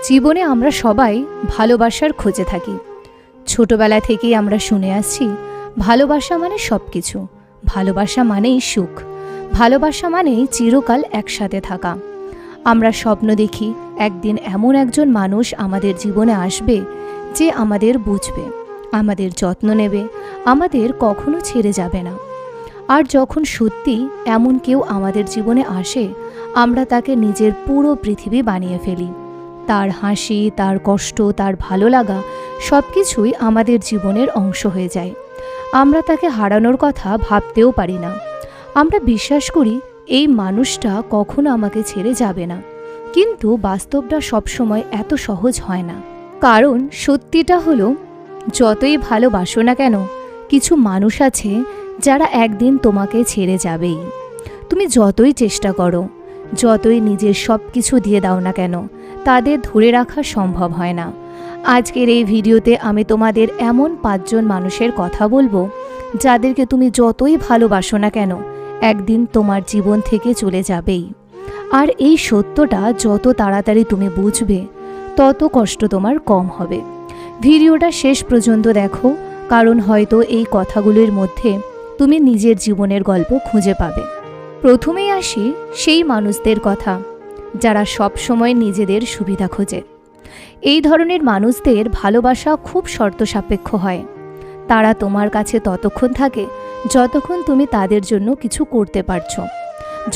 জীবনে আমরা সবাই ভালোবাসার খোঁজে থাকি। ছোটবেলা থেকেই আমরা শুনে আসছি ভালোবাসা মানে সব কিছু, ভালোবাসা মানেই সুখ, ভালোবাসা মানেই চিরকাল একসাথে থাকা। আমরা স্বপ্ন দেখি একদিন এমন একজন মানুষ আমাদের জীবনে আসবে যে আমাদের বুঝবে, আমাদের যত্ন নেবে, আমাদের কখনো ছেড়ে যাবে না। আর যখন সত্যি এমন কেউ আমাদের জীবনে আসে, আমরা তাকে নিজের পুরো পৃথিবী বানিয়ে ফেলি। তার হাসি, তার কষ্ট, তার ভালো লাগা সব কিছুই আমাদের জীবনের অংশ হয়ে যায়। আমরা তাকে হারানোর কথা ভাবতেও পারি না। আমরা বিশ্বাস করি এই মানুষটা কখনো আমাকে ছেড়ে যাবে না, কিন্তু বাস্তবটা সবসময় এত সহজ হয় না। কারণ সত্যিটা হলো, যতই ভালোবাসো না কেন, কিছু মানুষ আছে যারা একদিন তোমাকে ছেড়ে যাবেই। তুমি যতই চেষ্টা করো, যতই নিজের সব কিছু দিয়ে দাও না কেন, তাদের ধরে রাখা সম্ভব হয় না। আজকের এই ভিডিওতে আমি তোমাদের এমন 5 জন মানুষের কথা বলবো যাদেরকে তুমি যতই ভালোবাসো না কেন, একদিন তোমার জীবন থেকে চলে যাবেই। আর এই সত্যটা যত তাড়াতাড়ি তুমি বুঝবে, তত কষ্ট তোমার কম হবে। ভিডিওটা শেষ পর্যন্ত দেখো, কারণ হয়তো এই কথাগুলোর মধ্যে তুমি নিজের জীবনের গল্প খুঁজে পাবে। প্রথমেই আসি সেই মানুষদের কথা যারা সব সময় নিজেদের সুবিধা খোঁজে। এই ধরনের মানুষদের ভালোবাসা খুব শর্ত সাপেক্ষ হয়। তারা তোমার কাছে ততক্ষণ থাকে যতক্ষণ তুমি তাদের জন্য কিছু করতে পারছো,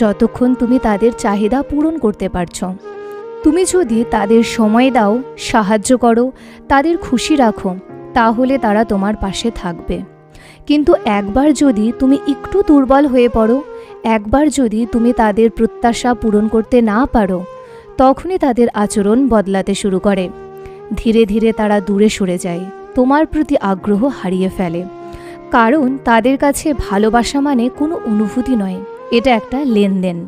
যতক্ষণ তুমি তাদের চাহিদা পূরণ করতে পারছো। তুমি যদি তাদের সময় দাও, সাহায্য করো, তাদের খুশি রাখো, তাহলে তারা তোমার পাশে থাকবে। কিন্তু একবার যদি তুমি একটু দুর্বল হয়ে পড়ো, একবার যদি তুমি তাদের প্রত্যাশা পূরণ করতে না পারো, তখনই তাদের আচরণ বদলাতে শুরু করে। ধীরে ধীরে তারা দূরে সরে যায়, তোমার প্রতি আগ্রহ হারিয়ে ফেলে। কারণ তাদের কাছে ভালোবাসা মানে কোনো অনুভূতি নয়, এটা একটা লেনদেন।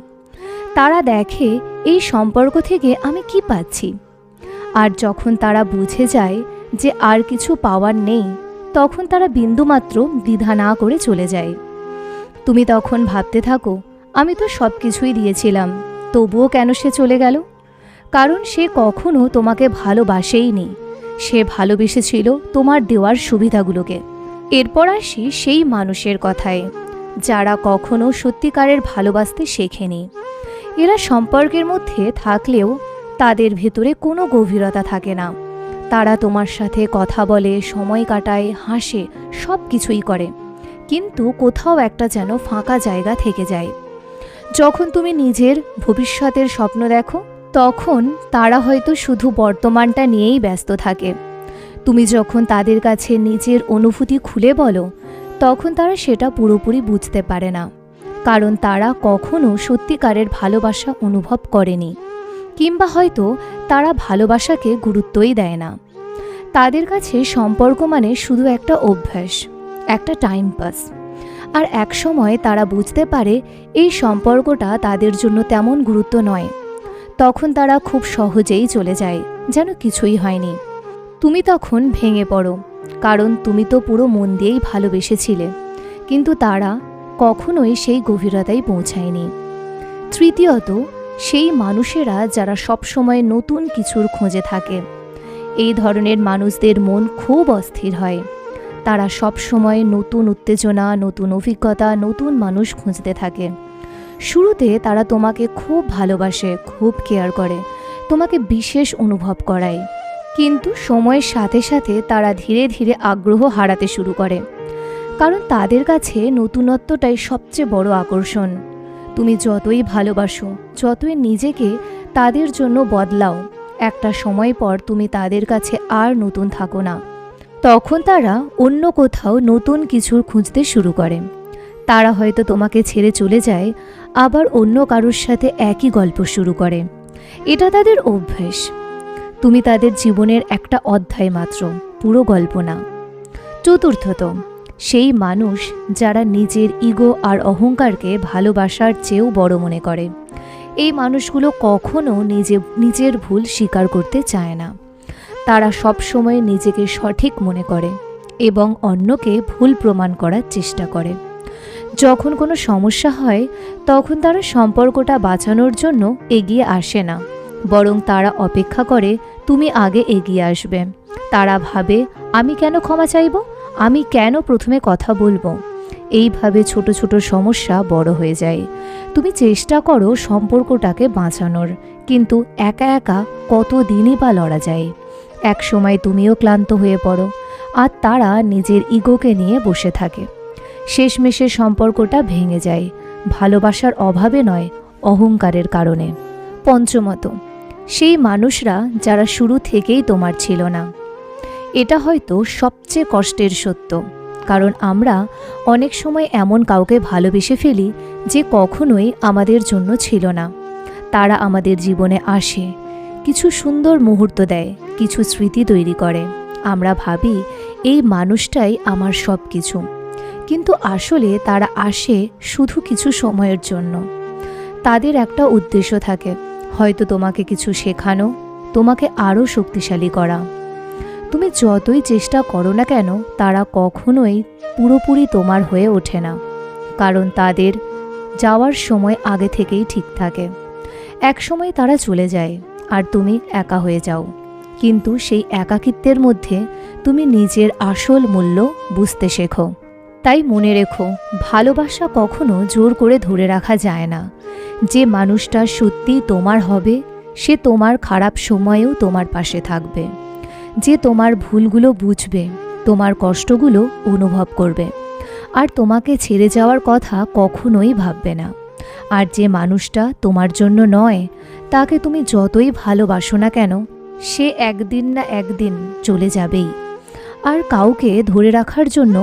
তারা দেখে এই সম্পর্ক থেকে আমি কি পাচ্ছি। আর যখন তারা বুঝে যায় যে আর কিছু পাওয়ার নেই, তখন তারা বিন্দুমাত্র দ্বিধা না করে চলে যায়। তুমি তখন ভাবতে থাকো, আমি তো সব কিছুই দিয়েছিলাম, তবুও কেন সে চলে গেল? কারণ সে কখনো তোমাকে ভালোবাসেইনি, সে ভালোবেসেছিল তোমার দেওয়ার সুবিধাগুলোকে। এরপর আসি সেই মানুষের কথায় যারা কখনো সত্যিকারের ভালোবাসতে শেখেনি। এরা সম্পর্কের মধ্যে থাকলেও তাদের ভেতরে কোনো গভীরতা থাকে না। তারা তোমার সাথে কথা বলে, সময় কাটায়, হাসে, সব কিছুই করে, কিন্তু কোথাও একটা যেন ফাঁকা জায়গা থেকে যায়। যখন তুমি নিজের ভবিষ্যতের স্বপ্ন দেখো, তখন তারা হয়তো শুধু বর্তমানটা নিয়েই ব্যস্ত থাকে। তুমি যখন তাদের কাছে নিজের অনুভূতি খুলে বলো, তখন তারা সেটা পুরোপুরি বুঝতে পারে না। কারণ তারা কখনো সত্যিকারের ভালোবাসা অনুভব করেনি, কিংবা হয়তো তারা ভালোবাসাকে গুরুত্বই দেয় না। তাদের কাছে সম্পর্ক মানে শুধু একটা অভ্যাস, একটা টাইম পাস। আর এক সময় তারা বুঝতে পারে এই সম্পর্কটা তাদের জন্য তেমন গুরুত্ব নয়। তখন তারা খুব সহজেই চলে যায়, যেন কিছুই হয়নি। তুমি তখন ভেঙে পড়ো, কারণ তুমি তো পুরো মন দিয়েই ভালোবেসেছিলে, কিন্তু তারা কখনোই সেই গভীরতায় পৌঁছায়নি। তৃতীয়ত, সেই মানুষেরা যারা সবসময় নতুন কিছুর খোঁজে থাকে। এই ধরনের মানুষদের মন খুব অস্থির হয়। তারা সবসময় নতুন উত্তেজনা, নতুন অভিজ্ঞতা, নতুন মানুষ খুঁজতে থাকে। শুরুতে তারা তোমাকে খুব ভালোবাসে, খুব কেয়ার করে, তোমাকে বিশেষ অনুভব করায়। কিন্তু সময়ের সাথে সাথে তারা ধীরে ধীরে আগ্রহ হারাতে শুরু করে, কারণ তাদের কাছে নতুনত্বটাই সবচেয়ে বড় আকর্ষণ। তুমি যতই ভালোবাসো, যতই নিজেকে তাদের জন্য বদলাও, একটা সময় পর তুমি তাদের কাছে আর নতুন থাকো না। তখন তারা অন্য কোথাও নতুন কিছুর খুঁজতে শুরু করে। তারা হয়তো তোমাকে ছেড়ে চলে যায়, আবার অন্য কারোর সাথে একই গল্প শুরু করে। এটা তাদের অভ্যেস। তুমি তাদের জীবনের একটা অধ্যায় মাত্র, পুরো গল্প না। চতুর্থত, সেই মানুষ যারা নিজের ইগো আর অহংকারকে ভালোবাসার চেয়েও বড় মনে করে। এই মানুষগুলো কখনো নিজের ভুল স্বীকার করতে চায় না। তারা সবসময় নিজেকে সঠিক মনে করে এবং অন্যকে ভুল প্রমাণ করার চেষ্টা করে। যখন কোনো সমস্যা হয়, তখন তারা সম্পর্কটা বাঁচানোর জন্য এগিয়ে আসে না, বরং তারা অপেক্ষা করে তুমি আগে এগিয়ে আসবে। তারা ভাবে আমি কেন ক্ষমা চাইব, আমি কেন প্রথমে কথা বলবো। এইভাবে ছোট ছোট সমস্যা বড় হয়ে যায়। তুমি চেষ্টা করো সম্পর্কটাকে বাঁচানোর, কিন্তু একা একা কতদিনই বা লড়া যায়। এক সময় তুমিও ক্লান্ত হয়ে পড়ো, আর তারা নিজের ইগোকে নিয়ে বসে থাকে। শেষমেশে সম্পর্কটা ভেঙে যায়, ভালোবাসার অভাবে নয়, অহংকারের কারণে। পঞ্চমত, সেই মানুষরা যারা শুরু থেকেই তোমার ছিল না। এটা হয়তো সবচেয়ে কষ্টের সত্য, কারণ আমরা অনেক সময় এমন কাউকে ভালোবেসে ফেলি যে কখনোই আমাদের জন্য ছিল না। তারা আমাদের জীবনে আসে, কিছু সুন্দর মুহূর্ত দেয়, কিছু স্মৃতি তৈরি করে। আমরা ভাবি এই মানুষটাই আমার সব কিছু, কিন্তু আসলে তারা আসে শুধু কিছু সময়ের জন্য। তাদের একটা উদ্দেশ্য থাকে, হয়তো তোমাকে কিছু শেখানো, তোমাকে আরও শক্তিশালী করা। তুমি যতই চেষ্টা করো না কেন, তারা কখনোই পুরোপুরি তোমার হয়ে ওঠে না, কারণ তাদের যাওয়ার সময় আগে থেকেই ঠিক থাকে। এক সময় তারা চলে যায় আর তুমি একা হয়ে যাও, কিন্তু সেই একাকিত্বের মধ্যে তুমি নিজের আসল মূল্য বুঝতে শেখো। তাই মনে রেখো, ভালোবাসা কখনো জোর করে ধরে রাখা যায় না। যে মানুষটা সত্যি তোমার হবে, সে তোমার খারাপ সময়েও তোমার পাশে থাকবে। যে তোমার ভুলগুলো বুঝবে, তোমার কষ্টগুলো অনুভব করবে, আর তোমাকে ছেড়ে যাওয়ার কথা কখনোই ভাববে না। আর যে মানুষটা তোমার জন্য নয়, তাকে তুমি যতই ভালোবাসো না কেন, সে একদিন না একদিন চলে যাবেই। আর কাউকে ধরে রাখার জন্য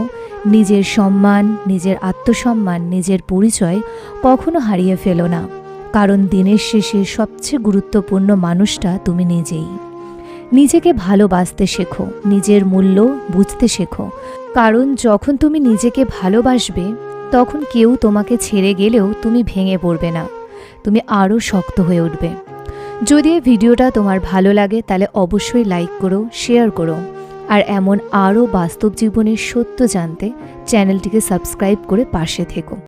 নিজের সম্মান, নিজের আত্মসম্মান, নিজের পরিচয় কখনো হারিয়ে ফেলো না, কারণ দিনের শেষে সবচেয়ে গুরুত্বপূর্ণ মানুষটা তুমি নিজেই। নিজেকে ভালোবাসতে শেখো, নিজের মূল্য বুঝতে শেখো, কারণ যখন তুমি নিজেকে ভালোবাসবে, তখন কেউ তোমাকে ছেড়ে গেলেও তুমি ভেঙে পড়বে না, তুমি আরও শক্ত হয়ে উঠবে। যদি এই ভিডিওটা তোমার ভালো লাগে তাহলে অবশ্যই লাইক করো, শেয়ার করো, আর এমন আরও বাস্তব জীবনের সত্য জানতে চ্যানেলটিকে সাবস্ক্রাইব করে পাশে থেকো।